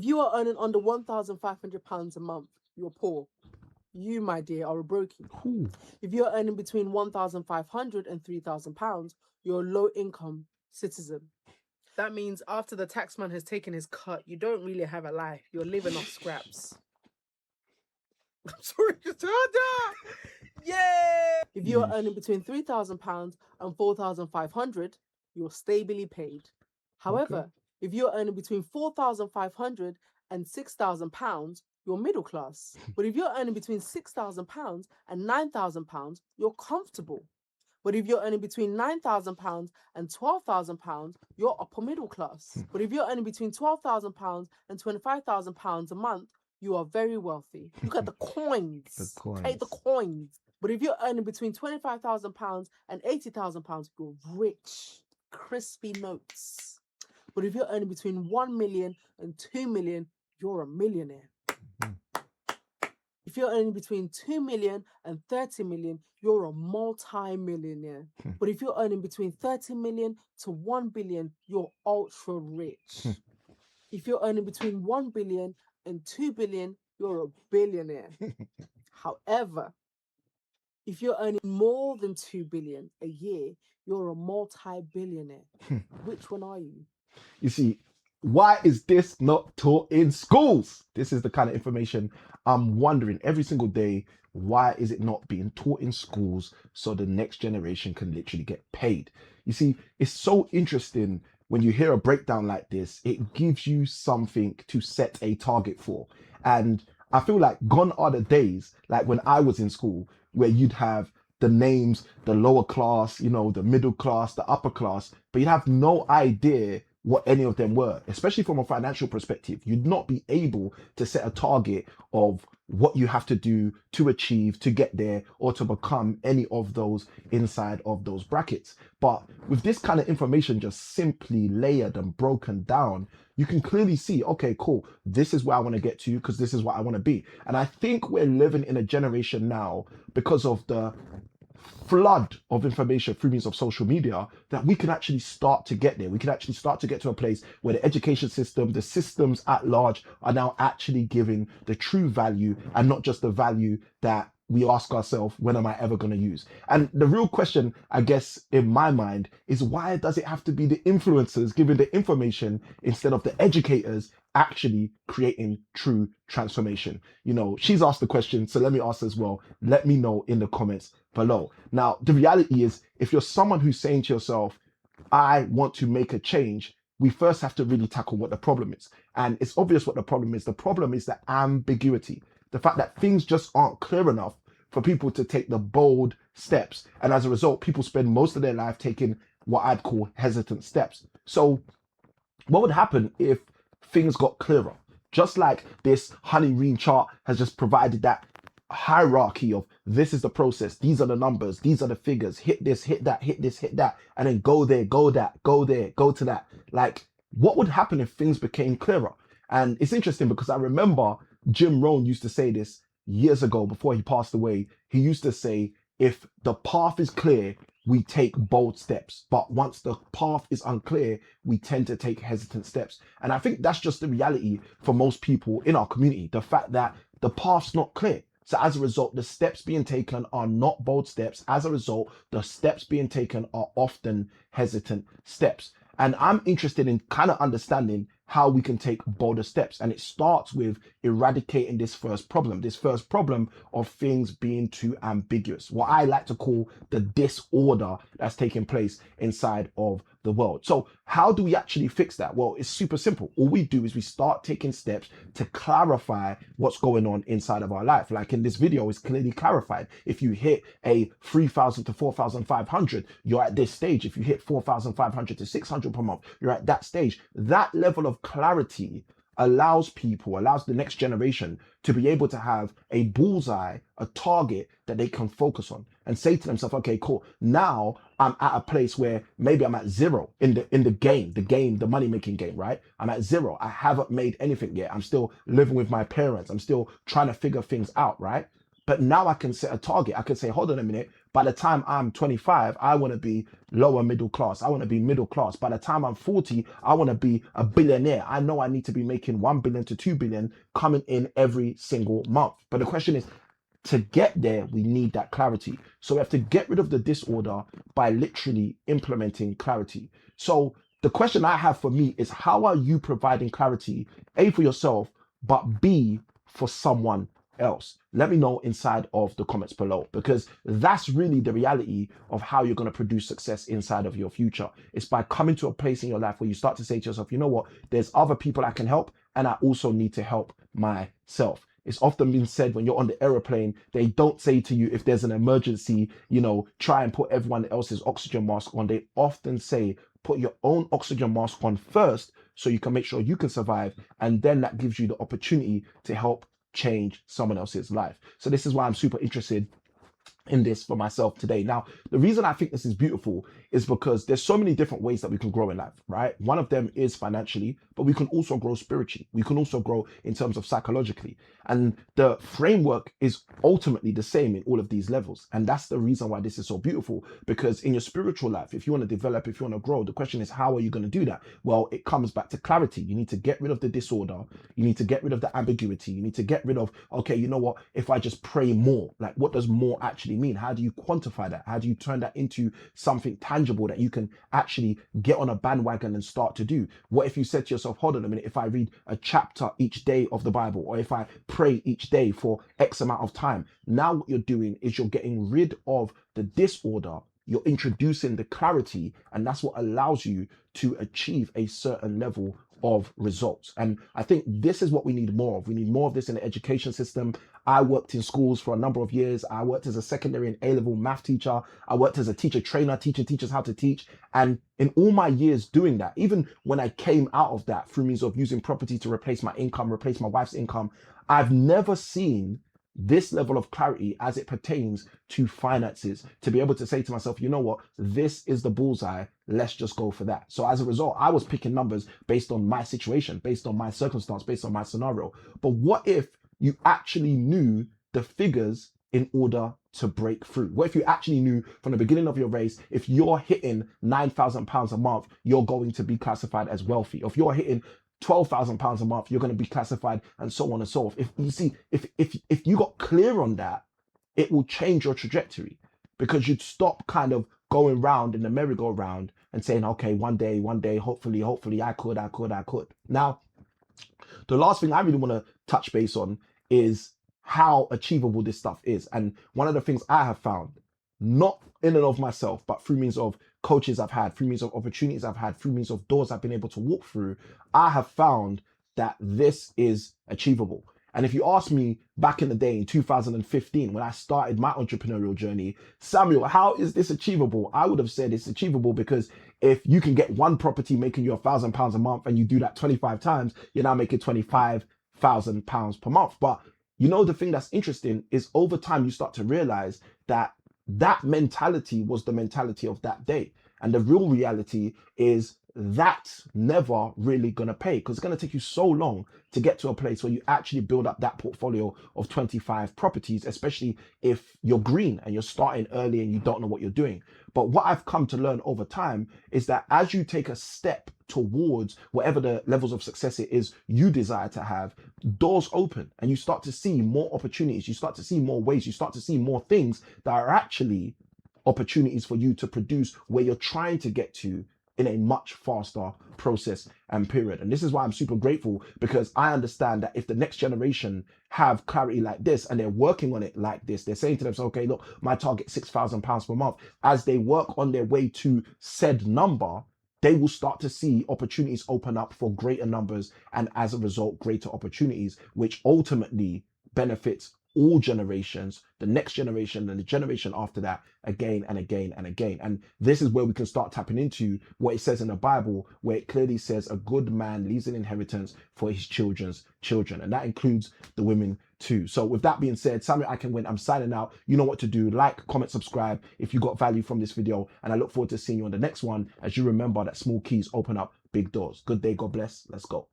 If you are earning under £1,500 a month, you're poor. You, my dear, are a brokey. Ooh. If you're earning between £1,500 and £3,000, you're a low-income citizen. That means after the taxman has taken his cut, you don't really have a life. You're living off scraps. I'm sorry, yeah. If you're earning between £3,000 and £4,500, you're stably paid. However, if you're earning between £4,500 and £6,000, you're middle class. But if you're earning between £6,000 and £9,000, you're comfortable. But if you're earning between £9,000 and £12,000, you're upper middle class. But if you're earning between £12,000 and £25,000 a month, you are very wealthy. Look at the coins. The coins. Take the coins. But if you're earning between £25,000 and £80,000, you're rich. Crispy notes. But if you're earning between 1 million and 2 million, you're a millionaire. If you're earning between 2 million and 30 million, you're a multi-millionaire. But if you're earning between 30 million to 1 billion, you're ultra rich. If you're earning between 1 billion and 2 billion, you're a billionaire. However, if you're earning more than 2 billion a year, you're a multi-billionaire. Which one are you? You see, why is this not taught in schools? This is the kind of information I'm wondering every single day. Why is it not being taught in schools so the next generation can literally get paid? You see, it's so interesting when you hear a breakdown like this. It gives you something to set a target for. And I feel like gone are the days, like when I was in school, where you'd have the names, the lower class, you know, the middle class, the upper class, but you'd have no idea what any of them were, especially from a financial perspective. You'd not be able to set a target of what you have to do to achieve, to get there, or to become any of those inside of those brackets. But with this kind of information just simply layered and broken down, you can clearly see, okay, cool, this is where I want to get to because this is what I want to be. And I think we're living in a generation now, because of the flood of information through means of social media, that we can actually start to get there. We can actually start to get to a place where the education system, the systems at large, are now actually giving the true value and not just the value that we ask ourselves, when am I ever going to use? And the real question, I guess, in my mind is, why does it have to be the influencers giving the information instead of the educators actually creating true transformation? You know, she's asked the question, so let me ask as well. Let me know in the comments below. Now, the reality is, if you're someone who's saying to yourself, I want to make a change, we first have to really tackle what the problem is. And it's obvious what the problem is. The problem is the ambiguity, the fact that things just aren't clear enough for people to take the bold steps. And as a result, people spend most of their life taking what I'd call hesitant steps. So what would happen if things got clearer? Just like this honey ream chart has just provided that hierarchy of, this is the process, these are the numbers, these are the figures, hit this, hit that, hit this, hit that, and then go there, go that, go there, go to that. Like, what would happen if things became clearer? And it's interesting because I remember Jim Rohn used to say this years ago before he passed away. He used to say, if the path is clear, we take bold steps. But once the path is unclear, we tend to take hesitant steps. And I think that's just the reality for most people in our community. The fact that the path's not clear. So as a result, the steps being taken are not bold steps. As a result, the steps being taken are often hesitant steps. And I'm interested in kind of understanding how we can take bolder steps. And it starts with eradicating this first problem of things being too ambiguous, what I like to call the disorder that's taking place inside of the world. So how do we actually fix that? Well, it's super simple. All we do is we start taking steps to clarify what's going on inside of our life. Like in this video, it's clearly clarified. If you hit a 3,000 to 4,500, you're at this stage. If you hit 4,500 to 600 per month, you're at that stage. That level of clarity allows the next generation to be able to have a bullseye, a target that they can focus on and say to themselves, okay, cool, now I'm at a place where maybe I'm at zero in the money making game, right? I'm at zero. I haven't made anything yet. I'm still living with my parents. I'm still trying to figure things out, right? But now I can set a target. I can say, hold on a minute. By the time I'm 25, I want to be lower middle class. I want to be middle class. By the time I'm 40, I want to be a billionaire. I know I need to be making 1 billion to 2 billion coming in every single month. But the question is, to get there, we need that clarity. So we have to get rid of the disorder by literally implementing clarity. So the question I have for me is, how are you providing clarity, A, for yourself, but B, for someone else? Let me know inside of the comments below, because that's really the reality of how you're going to produce success inside of your future. It's by coming to a place in your life where you start to say to yourself, you know what, there's other people I can help, and I also need to help myself. It's often been said when you're on the aeroplane, they don't say to you, if there's an emergency, try and put everyone else's oxygen mask on. They often say, put your own oxygen mask on first so you can make sure you can survive. And then that gives you the opportunity to help change someone else's life. So this is why I'm super interested in this for myself today. Now, the reason I think this is beautiful is because there's so many different ways that we can grow in life, right? One of them is financially, but we can also grow spiritually. We can also grow in terms of psychologically. And the framework is ultimately the same in all of these levels. And that's the reason why this is so beautiful, because in your spiritual life, if you want to develop, if you want to grow, the question is, how are you going to do that? Well, it comes back to clarity. You need to get rid of the disorder. You need to get rid of the ambiguity. You need to get rid of, okay, you know what, if I just pray more, like what does more actually mean? How do you quantify that? How do you turn that into something tangible that you can actually get on a bandwagon and start to do? What if you said to yourself, hold on a minute, if I read a chapter each day of the Bible, or if I pray each day for X amount of time? Now what you're doing is you're getting rid of the disorder, you're introducing the clarity, and that's what allows you to achieve a certain level of results. And I think this is what we need more of. We need more of this in the education system. I worked in schools for a number of years. I worked as a secondary and A-level math teacher. I worked as a teacher trainer, teaching teachers how to teach. And in all my years doing that, even when I came out of that through means of using property to replace my income, replace my wife's income, I've never seen this level of clarity as it pertains to finances, to be able to say to myself, you know what, this is the bullseye, let's just go for that. So as a result, I was picking numbers based on my situation, based on my circumstance, based on my scenario. But what if you actually knew the figures in order to break through? What if you actually knew from the beginning of your race, if you're hitting £9,000 a month, you're going to be classified as wealthy? If you're hitting £12,000 a month, you're going to be classified, and so on and so forth. If you see, if you got clear on that, it will change your trajectory, because you'd stop kind of going round in the merry-go-round and saying, okay, one day, hopefully, I could. Now, the last thing I really want to touch base on is how achievable this stuff is. And one of the things I have found, not in and of myself, but through means of coaches I've had, through means of opportunities I've had, through means of doors I've been able to walk through, I have found that this is achievable. And if you ask me back in the day in 2015, when I started my entrepreneurial journey, Samuel, how is this achievable? I would have said it's achievable because if you can get one property making you £1,000 a month and you do that 25 times, you're now making £25,000 per month. But the thing that's interesting is over time, you start to realize that that mentality was the mentality of that day. And the real reality is that's never really going to pay, because it's going to take you so long to get to a place where you actually build up that portfolio of 25 properties, especially if you're green and you're starting early and you don't know what you're doing. But what I've come to learn over time is that as you take a step towards whatever the levels of success it is you desire to have, doors open and you start to see more opportunities, you start to see more ways, you start to see more things that are actually opportunities for you to produce where you're trying to get to in a much faster process and period. And this is why I'm super grateful, because I understand that if the next generation have clarity like this and they're working on it like this, they're saying to themselves, okay, look, my target £6,000 per month. As they work on their way to said number, they will start to see opportunities open up for greater numbers, and as a result, greater opportunities, which ultimately benefits all generations, the next generation and the generation after that, again and again and again. And this is where we can start tapping into what it says in the Bible, where it clearly says a good man leaves an inheritance for his children's children. And that includes the women too. So with that being said, Samuel I Can Win, I'm signing out. You know what to do. Like, comment, subscribe if you got value from this video. And I look forward to seeing you on the next one, as you remember that small keys open up big doors. Good day. God bless. Let's go.